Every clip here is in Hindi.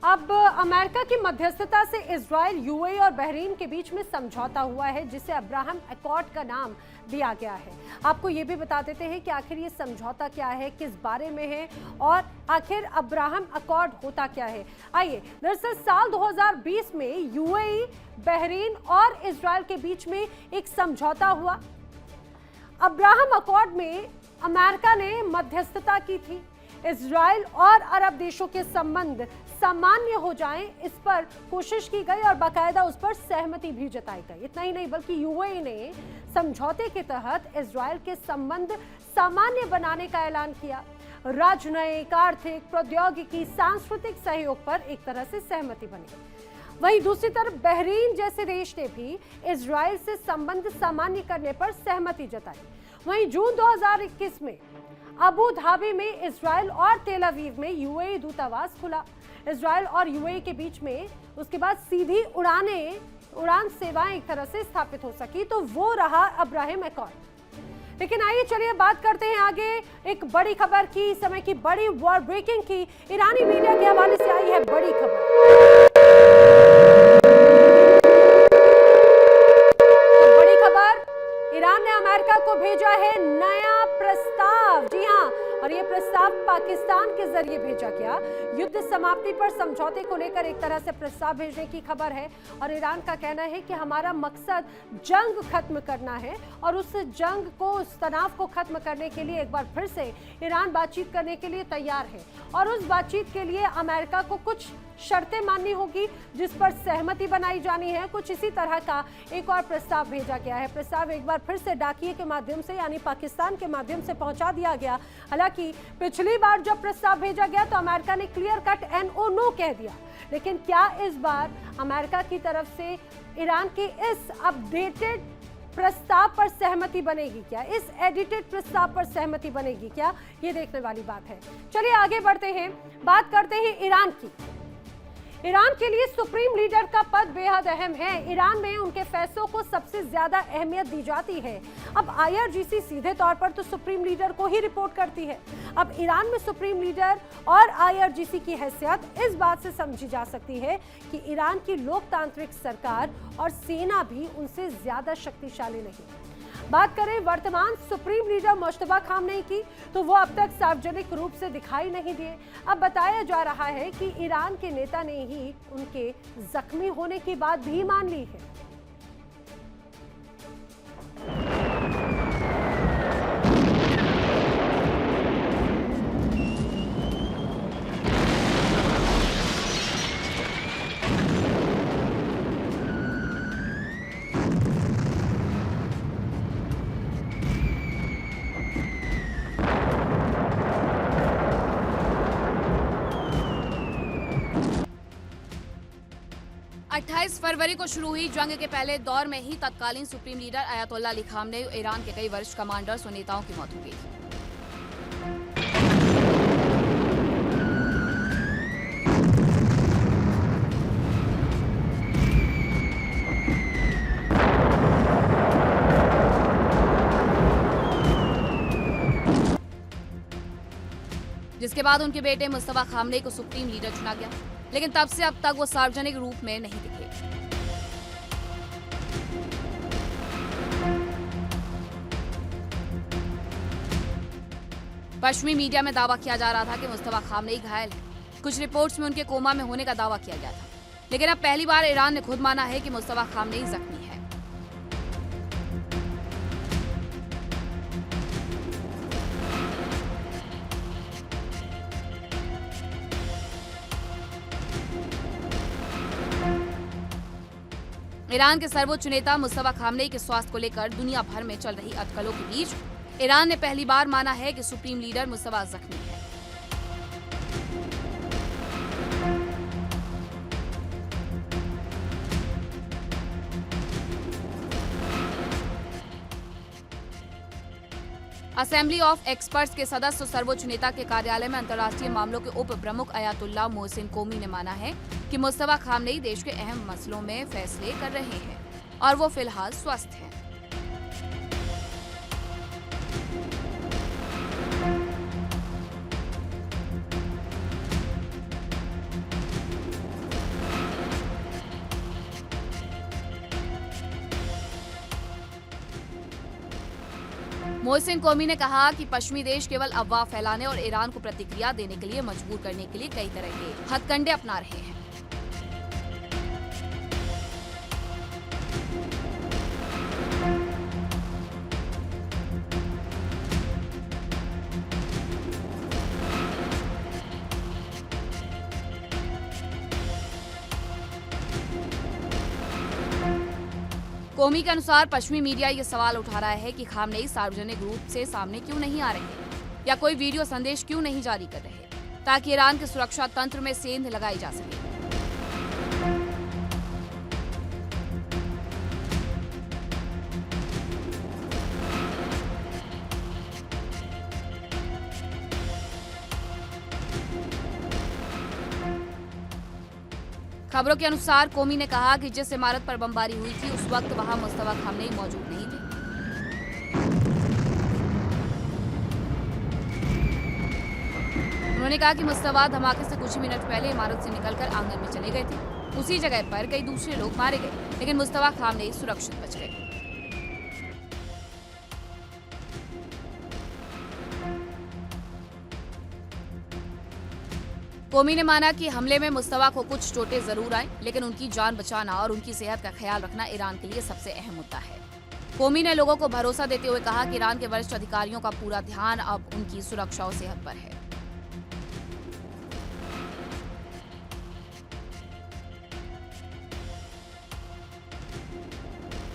अब अमेरिका की मध्यस्थता से इजराइल, यूएई और बहरीन के बीच में समझौता हुआ है जिसे अब्राहम अकॉर्ड का नाम दिया गया है। आपको ये भी बता देते हैं कि आखिर ये समझौता क्या है, किस बारे में है और आखिर अब्राहम अकॉर्ड होता क्या है। आइए, दरअसल साल 2020 में यूएई, बहरीन और इजराइल के बीच में एक समझौता हुआ। अब्राहम अकॉर्ड में अमेरिका ने मध्यस्थता की थी। इजराइल और अरब देशों के संबंध सामान्य हो जाएं, इस पर कोशिश की गई और बाकायदा उस पर सहमति भी जताई गई। इतना ही नहीं बल्कि यूएई ने समझौते के तहत इजराइल के संबंध सामान्य बनाने का ऐलान किया। राजनयिक, आर्थिक, प्रौद्योगिकी, सांस्कृतिक सहयोग पर एक तरह से सहमति बनी। वहीं दूसरी तरफ बहरीन जैसे देश ने भी इजराइल से संबंध सामान्य करने पर सहमति जताई। वहीं जून 2021 में अबू धाबी में इजराइल और तेल अवीव में यूएई दूतावास खुला। इजराइल और यूएई के बीच में उसके बाद सीधी उड़ान सेवाएं एक तरह से स्थापित हो सकी, तो वो रहा अब्राहम अकॉर्ड। लेकिन आइए चलिए बात करते हैं आगे एक बड़ी खबर की, समय की बड़ी वॉर ब्रेकिंग की। ईरानी मीडिया के हवाले से आई है बड़ी खबर। तो बड़ी खबर, ईरान ने अमेरिका को भेजा है नया प्रस्ताव। जी हां, और ये प्रस्ताव पाकिस्तान के जरिए भेजा गया। युद्ध समाप्ति पर समझौते को लेकर एक तरह से प्रस्ताव भेजने की खबर है और ईरान का कहना है कि हमारा मकसद जंग खत्म करना है और उस जंग को, उस तनाव को खत्म करने के लिए एक बार फिर से ईरान बातचीत करने के लिए तैयार है और उस बातचीत के लिए अमेरिका को कुछ शर्तें माननी होगी जिस पर सहमति बनाई जानी है। कुछ इसी तरह का एक और प्रस्ताव भेजा गया है। प्रस्ताव एक बार फिर से डाकिये के माध्यम से यानी पाकिस्तान के माध्यम से पहुंचा दिया गया। हालांकि पिछली बार जब प्रस्ताव भेजा गया तो अमेरिका ने क्लियर कट NO नो कह दिया, लेकिन क्या इस बार अमेरिका की तरफ से ईरान के इस अपडेटेड प्रस्ताव पर सहमति बनेगी क्या, इस एडिटेड प्रस्ताव पर सहमति बनेगी क्या, ये देखने वाली बात है। चलिए आगे बढ़ते हैं, बात करते हैं ईरान की। ईरान के लिए सुप्रीम लीडर का पद बेहद अहम है। ईरान में उनके फैसलों को सबसे ज्यादा अहमियत दी जाती है। अब IRGC सीधे तौर पर तो सुप्रीम लीडर को ही रिपोर्ट करती है। अब ईरान में सुप्रीम लीडर और IRGC की हैसियत इस बात से समझी जा सकती है कि ईरान की लोकतांत्रिक सरकार और सेना भी उनसे ज्यादा शक्तिशाली नहीं। बात करें वर्तमान सुप्रीम लीडर मुश्तबा खामनेई की, तो वो अब तक सार्वजनिक रूप से दिखाई नहीं दिए। अब बताया जा रहा है कि ईरान के नेता ने ही उनके जख्मी होने की बात भी मान ली है। फरवरी को शुरू हुई जंग के पहले दौर में ही तत्कालीन supreme leader Ayatollah Ali Khamenei और ईरान के कई वरिष्ठ कमांडर्स और नेताओं की मौत हो गई। जिसके बाद उनके बेटे मुस्तफा खामनेई को सुप्रीम लीडर चुना गया, लेकिन तब से अब तक वो सार्वजनिक रूप में नहीं दिखे। पश्चिमी मीडिया में दावा किया जा रहा था कि मुस्तफा खामनेई घायल है। कुछ रिपोर्ट्स में उनके कोमा में होने का दावा किया गया था, लेकिन अब पहली बार ईरान ने खुद माना है कि मुस्तफा खामनेई जख्मी है। ईरान के सर्वोच्च नेता मुस्तफा खामनेई के स्वास्थ्य को लेकर दुनिया भर में चल रही अटकलों के बीच ईरान ने पहली बार माना है कि सुप्रीम लीडर मुस्तफा जख्मी है। असेंबली ऑफ एक्सपर्ट्स के सदस्य और सर्वोच्च नेता के कार्यालय में अंतर्राष्ट्रीय मामलों के उप प्रमुख अयातुल्लाह मोहसिन कोमी ने माना है कि मुस्तफा खामनेई देश के अहम मसलों में फैसले कर रहे हैं और वो फिलहाल स्वस्थ हैं। मोहसिन कौमी ने कहा कि पश्चिमी देश केवल अफवाह फैलाने और ईरान को प्रतिक्रिया देने के लिए मजबूर करने के लिए कई तरह के हथकंडे अपना रहे हैं। कौमी के अनुसार पश्चिमी मीडिया ये सवाल उठा रहा है कि खामनेई सार्वजनिक रूप से सामने क्यों नहीं आ रहे या कोई वीडियो संदेश क्यों नहीं जारी कर रहे ताकि ईरान के सुरक्षा तंत्र में सेंध लगाई जा सके। खबरों के अनुसार कौमी ने कहा कि जिस इमारत पर बमबारी हुई थी उस वक्त वहां मुस्तफा खामनेई मौजूद नहीं थे। उन्होंने कहा कि मुस्तफा धमाके से कुछ ही मिनट पहले इमारत से निकलकर आंगन में चले गए थे। उसी जगह पर कई दूसरे लोग मारे गए, लेकिन मुस्तफा खामनेई सुरक्षित बच गए। कौमी ने माना कि हमले में मुस्तफा को कुछ चोटें जरूर आई, लेकिन उनकी जान बचाना और उनकी सेहत का ख्याल रखना ईरान के लिए सबसे अहम मुद्दा है। कौमी ने लोगों को भरोसा देते हुए कहा कि ईरान के वरिष्ठ अधिकारियों का पूरा ध्यान अब उनकी सुरक्षा और सेहत पर है।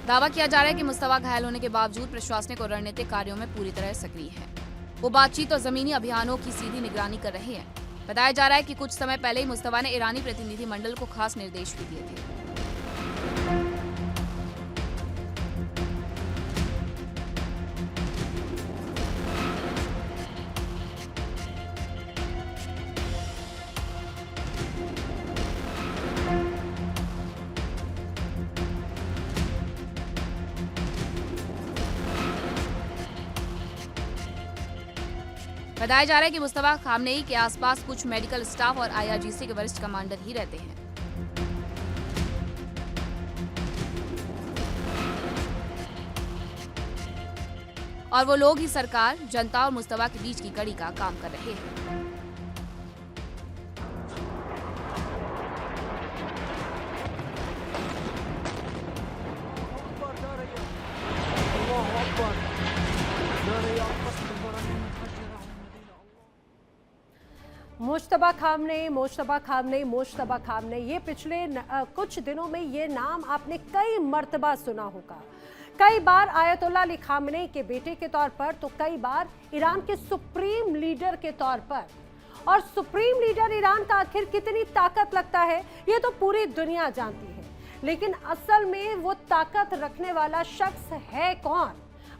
दावा किया जा रहा है कि मुस्तफा घायल होने के बावजूद प्रशासनिक और रणनीतिक कार्यों में पूरी तरह सक्रिय है। वो बातचीत और जमीनी अभियानों की सीधी निगरानी कर रहे हैं। बताया जा रहा है कि कुछ समय पहले ही मुस्तफा ने ईरानी प्रतिनिधिमंडल को खास निर्देश भी दिए थे। बताया जा रहा है कि मुस्तफा खामनेई के आसपास कुछ मेडिकल स्टाफ और IRGC के वरिष्ठ कमांडर ही रहते हैं। और वो लोग ही सरकार, जनता और मुस्तफा के बीच की कड़ी का काम कर रहे हैं। मुश्तबा खामनेई ये पिछले कुछ दिनों में ये नाम आपने कई मर्तबा सुना होगा। कई बार आयतुल्ला अली खामनेई के बेटे के तौर पर, तो कई बार ईरान के सुप्रीम लीडर के तौर पर। और सुप्रीम लीडर ईरान का आखिर कितनी ताकत लगता है ये तो पूरी दुनिया जानती है, लेकिन असल में वो ताकत रखने वाला शख्स है कौन?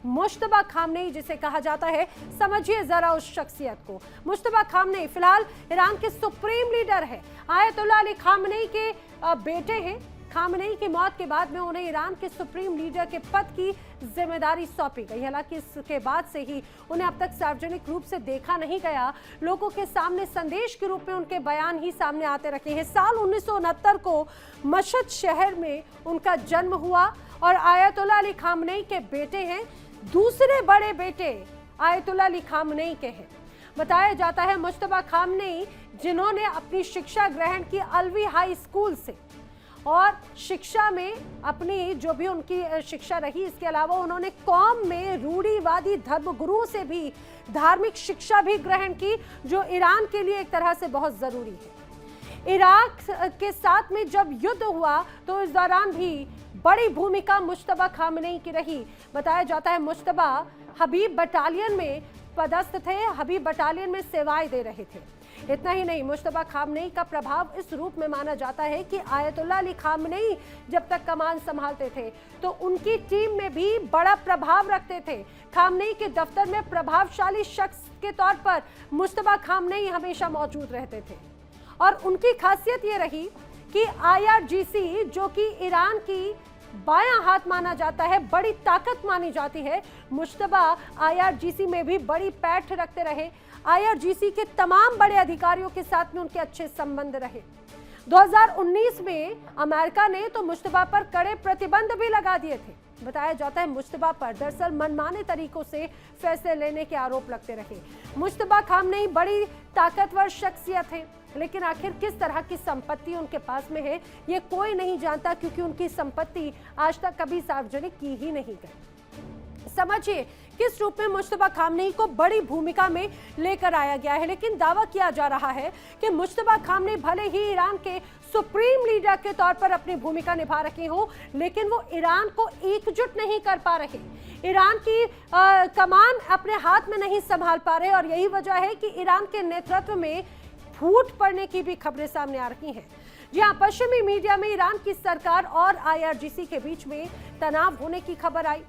मुश्तबा खामनेई जिसे कहा जाता है। समझिए जरा उस शख्सियत को। मुश्तबा खामनेई फिलहाल ईरान के सुप्रीम लीडर है, आयतुल्ला अली खामनेई के बेटे हैं। खामनेई की मौत के बाद में उन्हें ईरान के सुप्रीम लीडर के पद की जिम्मेदारी सौंपी गई। हालांकि इसके बाद से ही उन्हें अब तक सार्वजनिक रूप से देखा नहीं गया। लोगों के सामने संदेश के रूप में उनके बयान ही सामने आते रहे हैं। साल 1969 को मशहद शहर में उनका जन्म हुआ और आयतुल्ला अली खामनेई के बेटे हैं। दूसरे बड़े बेटे आयतुल्ला अली खामनेई के हैं। बताया जाता है मुश्तबा खामनेई जिन्होंने अपनी शिक्षा ग्रहण की अलवी हाई स्कूल से और शिक्षा में अपनी जो भी उनकी शिक्षा रही, इसके अलावा उन्होंने कौम में रूढ़िवादी धर्मगुरुओं से भी धार्मिक शिक्षा भी ग्रहण की, जो ईरान के लिए एक तरह से बहुत जरूरी है। इराक के साथ में जब युद्ध हुआ तो इस दौरान भी बड़ी भूमिका मुश्तबा खामनेई की रही। बताया जाता है मुश्तबा हबीब बटालियन में पदस्थ थे, हबीब बटालियन में सेवाएं दे रहे थे। इतना ही नहीं, मुश्तबा खामनेई का प्रभाव इस रूप में माना जाता है कि आयतुल्ला अली खामनेई जब तक कमान संभालते थे तो उनकी टीम में भी बड़ा प्रभाव रखते थे। खामनेई के दफ्तर में प्रभावशाली शख्स के तौर पर मुश्तबा खामनेई हमेशा मौजूद रहते थे। और उनकी खासियत ये रही कि IRGC जो कि ईरान की बायां हाथ माना जाता है, बड़ी ताकत मानी जाती है, मुश्तबा IRGC में भी बड़ी पैठ रखते रहे। IRGC के तमाम बड़े अधिकारियों के साथ में उनके अच्छे संबंध रहे। 2019 में अमेरिका ने तो मुश्तबा पर कड़े प्रतिबंध भी लगा दिए थे, बताया जाता है मुश्तबा पर दरअसल मनमाने तरीकों से फैसले लेने के आरोप लगते रहे। मुश्तबा खामनेई बड़ी ताकतवर शख्सियत है, लेकिन आखिर किस तरह की संपत्ति उनके पास में है ये कोई नहीं जानता, क्योंकि उनकी संपत्ति आज तक कभी सार्वजनिक की ही नहीं गई। समझिए किस रूप में मुश्तबा खामनेई को बड़ी भूमिका में लेकर आया गया है, लेकिन दावा किया जा रहा है कि मुश्तबा खामनेई भले ही ईरान के सुप्रीम लीडर के तौर पर अपनी भूमिका निभा रहे हों, लेकिन वो ईरान को एकजुट नहीं कर पा रहे, ईरान की कमान अपने हाथ में नहीं संभाल पा रहे, और यही वजह है कि ईरान के नेतृत्व में फूट पड़ने की भी खबरें सामने आ रही हैं। जी हाँ, पश्चिमी मीडिया में ईरान की सरकार और IRGC के बीच में तनाव होने की खबर आई।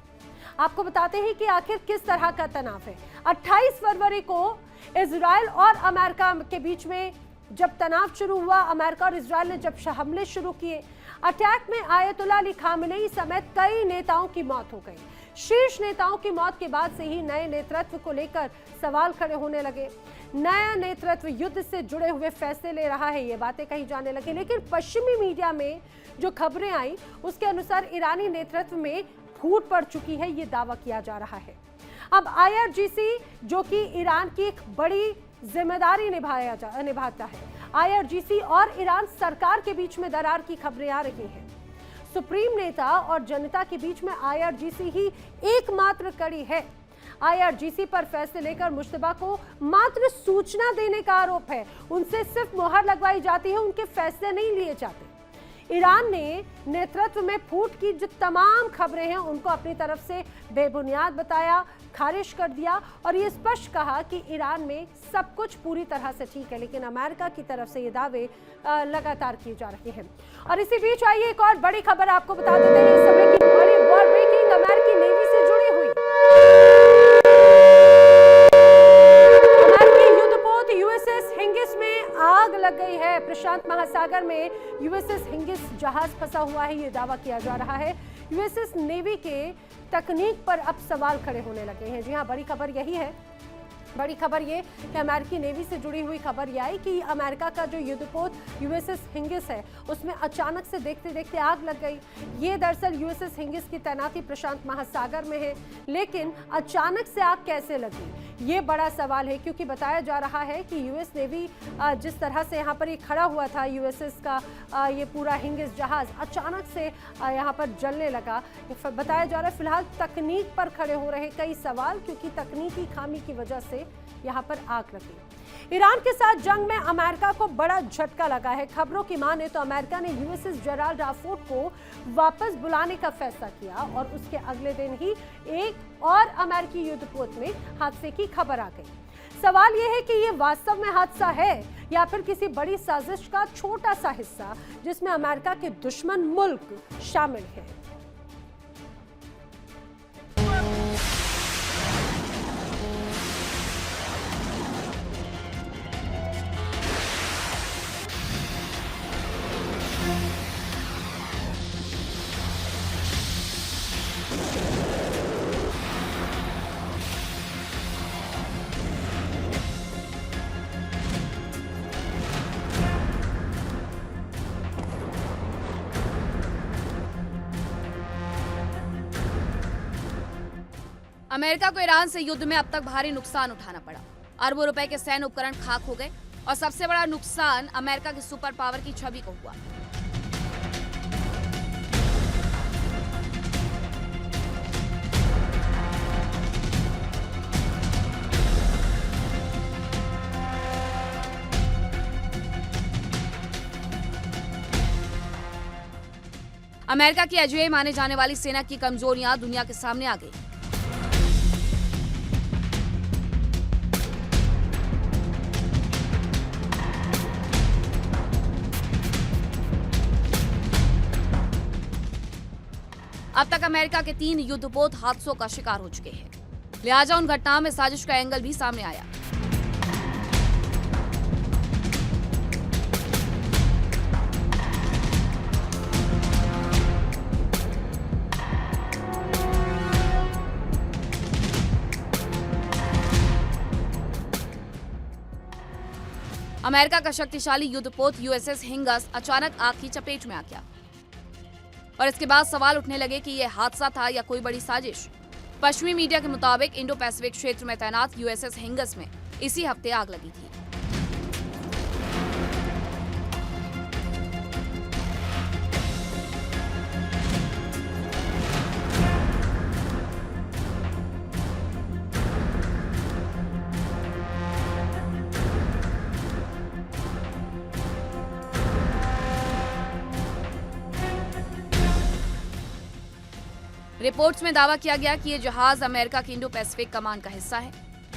आपको बताते हैं कि आखिर किस तरह का तनाव है। 28 फरवरी को इजराइल और अमेरिका के बीच में जब तनाव शुरू हुआ, अमेरिका और इजराइल ने जब हमले शुरू किए, अटैक में आयतुल्लाह अली खामेनेई समेत कई नेताओं की मौत हो गई। शीर्ष नेताओं की मौत के बाद से ही नए नेतृत्व को लेकर सवाल खड़े होने लगे। नया नेतृत्व युद्ध से जुड़े हुए फैसले ले रहा है, ये बातें कही जाने लगी। लेकिन पश्चिमी मीडिया में जो खबरें आई उसके अनुसार ईरानी नेतृत्व में फूट पड़ चुकी है, ये दावा किया जा रहा है। अब IRGC जो कि ईरान की एक बड़ी जिम्मेदारी निभाता है, IRGC और ईरान सरकार के बीच में दरार की खबरें आ रही हैं। सुप्रीम नेता और जनता के बीच में IRGC ही एकमात्र कड़ी है। IRGC पर फैसले लेकर मुश्तबा को मात्र सूचना देने का आरोप है, उनसे सिर्फ मोहर लगवाई जाती है, उनके फैसले नहीं लिए जाते। ईरान ने नेतृत्व में फूट की जो तमाम खबरें हैं उनको अपनी तरफ से बेबुनियाद बताया, खारिज कर दिया और ये स्पष्ट कहा कि ईरान में सब कुछ पूरी तरह से ठीक है, लेकिन अमेरिका की तरफ से ये दावे लगातार किए जा रहे हैं। और इसी बीच आइए एक और बड़ी खबर आपको बता देते हैं, इस समय की बड़ी वॉर ब्रेकिंग अमेरिकी नेवी से जुड़ी हुई। USS हिंगिस में आग लग गई है। प्रशांत महासागर में USS हिंगिस जहाज फंसा हुआ है, ये दावा किया जा रहा है। USS नेवी के तकनीक पर अब सवाल खड़े होने लगे हैं। जी हाँ, बड़ी खबर यही है। बड़ी खबर ये कि अमेरिकी नेवी से जुड़ी हुई खबर यह आई कि अमेरिका का जो युद्धपोत USS हिंगिस है उसमें अचानक से देखते देखते आग लग गई। ये दरअसल USS हिंगिस की तैनाती प्रशांत महासागर में है, लेकिन अचानक से आग कैसे लगी ये बड़ा सवाल है, क्योंकि बताया जा रहा है कि US नेवी जिस तरह से यहाँ पर ये खड़ा हुआ था USS का ये पूरा हिंगिस जहाज अचानक से यहाँ पर जलने लगा। बताया जा रहा है फिलहाल तकनीक पर खड़े हो रहे कई सवाल, क्योंकि तकनीकी खामी की वजह से यहाँ पर आग लगी। ईरान के साथ जंग में अमेरिका को बड़ा झटका लगा है। खबरों की माने तो अमेरिका ने USS जेराल्ड राफोर्ड को वापस बुलाने का फैसला किया और उसके अगले दिन ही एक और अमेरिकी युद्धपोत में हादसे की खबर आ गई। सवाल यह है कि ये वास्तव में हादसा है या फिर किसी बड़ी साजिश का छोटा सा हिस्सा जिसमें अमेरिका के दुश्मन मुल्क शामिल है। अमेरिका को ईरान से युद्ध में अब तक भारी नुकसान उठाना पड़ा। अरबों रुपए के सैन्य उपकरण खाक हो गए और सबसे बड़ा नुकसान अमेरिका की सुपर पावर की छवि को हुआ। अमेरिका की अजेय माने जाने वाली सेना की कमजोरियां दुनिया के सामने आ गई। अब तक अमेरिका के 3 युद्धपोत हादसों का शिकार हो चुके हैं, लिहाजा उन घटनाओं में साजिश का एंगल भी सामने आया। अमेरिका का शक्तिशाली युद्धपोत USS हिंगिस अचानक आग की चपेट में आ गया। और इसके बाद सवाल उठने लगे कि यह हादसा था या कोई बड़ी साजिश। पश्चिमी मीडिया के मुताबिक इंडो पैसिफिक क्षेत्र में तैनात यूएसएस हिंगस में इसी हफ्ते आग लगी थी। रिपोर्ट्स में दावा किया गया कि ये जहाज अमेरिका की इंडो पैसिफिक कमान का हिस्सा है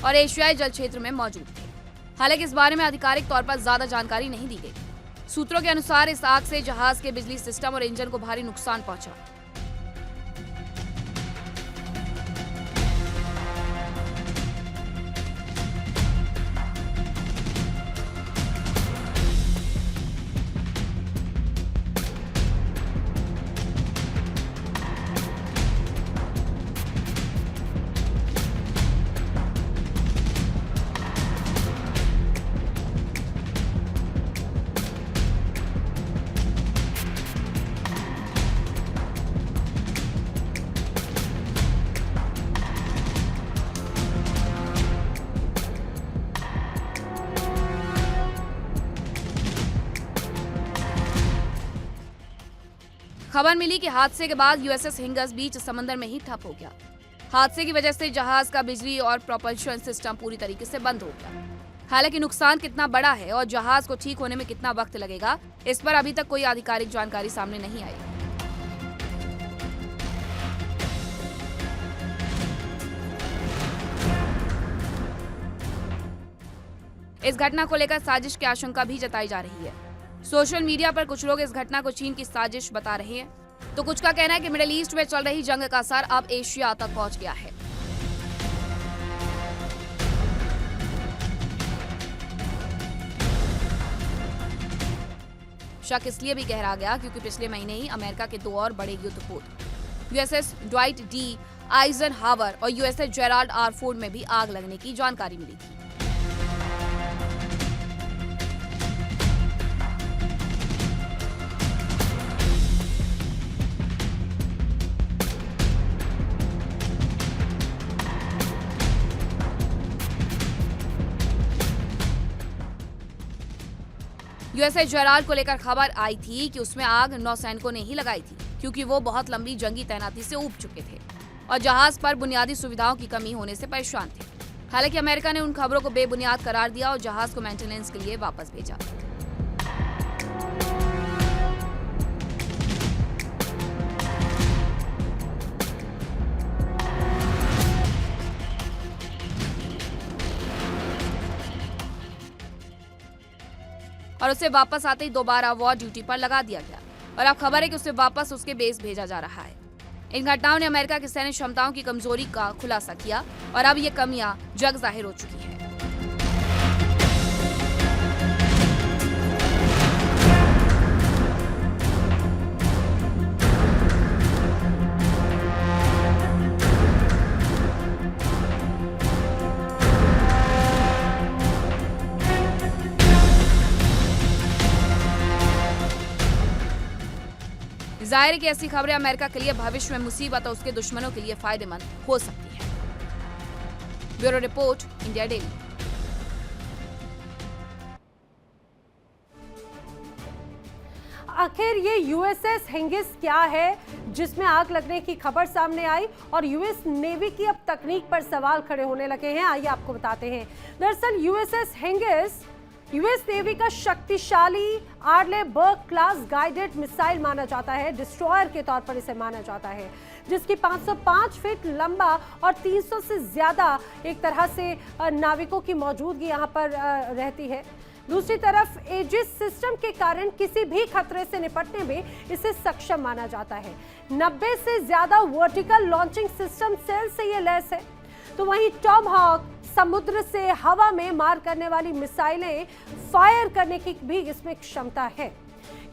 और एशियाई जल क्षेत्र में मौजूद थे। हालांकि इस बारे में आधिकारिक तौर पर ज्यादा जानकारी नहीं दी गई। सूत्रों के अनुसार इस आग से जहाज के बिजली सिस्टम और इंजन को भारी नुकसान पहुंचा। खबर मिली कि हादसे के बाद यूएसएस हिंगस बीच समंदर में ही ठप हो गया। हादसे की वजह से जहाज का बिजली और प्रोपल्शन सिस्टम पूरी तरीके से बंद हो गया। हालांकि नुकसान कितना बड़ा है और जहाज को ठीक होने में कितना वक्त लगेगा, इस पर अभी तक कोई आधिकारिक जानकारी सामने नहीं आई। इस घटना को लेकर साजिश की आशंका भी जताई जा रही है। सोशल मीडिया पर कुछ लोग इस घटना को चीन की साजिश बता रहे हैं, तो कुछ का कहना है कि मिडिल ईस्ट में चल रही जंग का असर अब एशिया तक पहुंच गया है। शक इसलिए भी गहरा गया क्योंकि पिछले महीने ही अमेरिका के दो और बड़े युद्धपोत यूएसएस ड्वाइट डी आइजनहावर और यूएसएस जेराल्ड आर फोर्ड में भी आग लगने की जानकारी मिली थी। यूएसएस जेराल्ड को लेकर खबर आई थी कि उसमें आग नौसैनिकों ने ही लगाई थी, क्योंकि वो बहुत लंबी जंगी तैनाती से ऊब चुके थे और जहाज पर बुनियादी सुविधाओं की कमी होने से परेशान थे। हालांकि अमेरिका ने उन खबरों को बेबुनियाद करार दिया और जहाज को मेंटेनेंस के लिए वापस भेजा। और उसे वापस आते ही दोबारा वॉर ड्यूटी पर लगा दिया गया और अब खबर है कि उसे वापस उसके बेस भेजा जा रहा है। इन घटनाओं ने अमेरिका की सैन्य क्षमताओं की कमजोरी का खुलासा किया और अब ये कमियां जग जाहिर हो चुकी हैं। जाहिर है कि ऐसी खबरें अमेरिका के लिए भविष्य में मुसीबत और उसके दुश्मनों के लिए फायदेमंद हो सकती है। Bureau report, India daily. आखिर ये यूएसएस हिंगिस क्या है जिसमें आग लगने की खबर सामने आई और यूएस नेवी की अब तकनीक पर सवाल खड़े होने लगे हैं। आइए आपको बताते हैं। दरअसल यूएसएस हिंगिस यूएस नेवी का शक्तिशाली आर्ले बर्ग क्लास गाइडेड मिसाइल माना जाता है। डिस्ट्रॉयर के तौर पर इसे माना जाता है, जिसकी 505 फीट लंबा और 300 से ज्यादा एक तरह से नाविकों की मौजूदगी यहाँ पर रहती है। दूसरी तरफ एजिस सिस्टम के कारण किसी भी खतरे से निपटने में इसे सक्षम माना जाता है। 90 से ज्यादा वर्टिकल लॉन्चिंग सिस्टम सेल से ये लैस है। तो वहीं टॉमहॉक समुद्र से हवा में मार करने वाली मिसाइलें फायर करने की भी इसमें क्षमता है।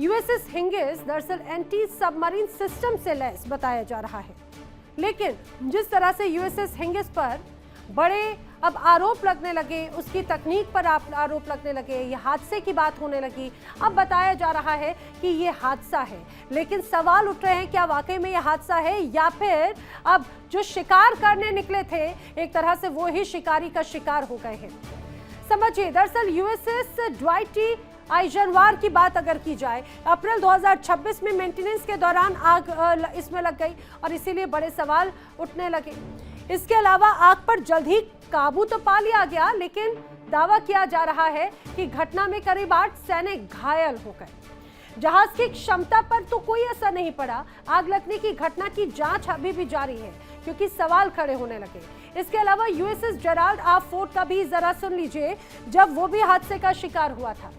यूएसएस हिंगिस दरअसल एंटी सबमरीन सिस्टम से लैस बताया जा रहा है, लेकिन जिस तरह से यूएसएस हिंगिस पर बड़े अब आरोप लगने लगे, उसकी तकनीक पर आरोप लगने लगे, ये हादसे की बात होने लगी। अब बताया जा रहा है कि ये हादसा है, लेकिन सवाल उठ रहे हैं क्या वाकई में ये हादसा है या फिर अब जो शिकार करने निकले थे एक तरह से वो ही शिकारी का शिकार हो गए हैं। समझिए, दरअसल यूएसएस ड्वाइटी आइजनवार की बात अगर की जाए, अप्रैल 2026 में मेंटेनेंस के दौरान आग इसमें लग गई और इसीलिए बड़े सवाल उठने लगे। इसके अलावा आग पर जल्द ही काबू तो पा लिया गया, लेकिन दावा किया जा रहा है कि घटना में करीब 8 सैनिक घायल हो गए। जहाज की क्षमता पर तो कोई असर नहीं पड़ा। आग लगने की घटना की जांच अभी भी जारी है क्योंकि सवाल खड़े होने लगे। इसके अलावा यूएसएस जेराल्ड आर फोर्ड का भी जरा सुन लीजिए, जब वो भी हादसे का शिकार हुआ था।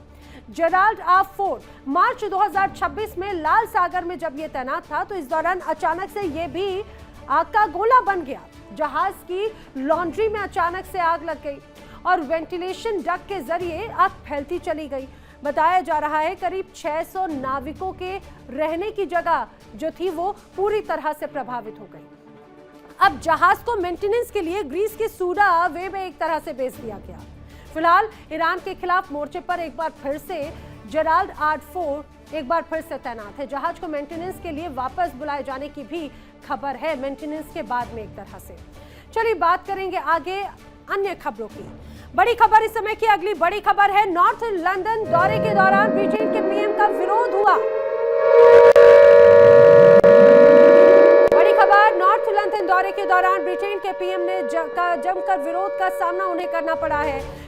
जेराल्ड आर फोर्ड मार्च 2026 में लाल सागर में जब ये तैनात था तो इस दौरान अचानक से ये भी आग का गोला बन गया। जहाज की लॉन्ड्री में अचानक से आग लग गई और वेंटिलेशन डक्ट के जरिए आग फैलती चली गई। बताया जा रहा है करीब 600 नाविकों के रहने की जगह जो थी वो पूरी तरह से प्रभावित हो गई। अब जहाज को मेंटेनेंस के लिए ग्रीस के सूडा वे में एक तरह से बेच दिया गया। फिलहाल ईरान के खिलाफ मोर्चे पर एक बार फिर से जेराल्ड आर फोर्ड एक बार फिर से तैनात है। जहाज को मेंटेनेंस के लिए वापस बुलाए जाने की भी खबर है, मेंटेनेंस के बाद में एक तरह से। चलिए बात करेंगे आगे अन्य खबरों की। बड़ी खबर इस समय की अगली बड़ी खबर है, नॉर्थ लंदन दौरे के दौरान ब्रिटेन के पीएम का विरोध हुआ। बड़ी खबर, नॉर्थ लंदन दौरे के दौरान ब्रिटेन के पीएम ने जमकर विरोध का सामना उन्हें करना पड़ा है।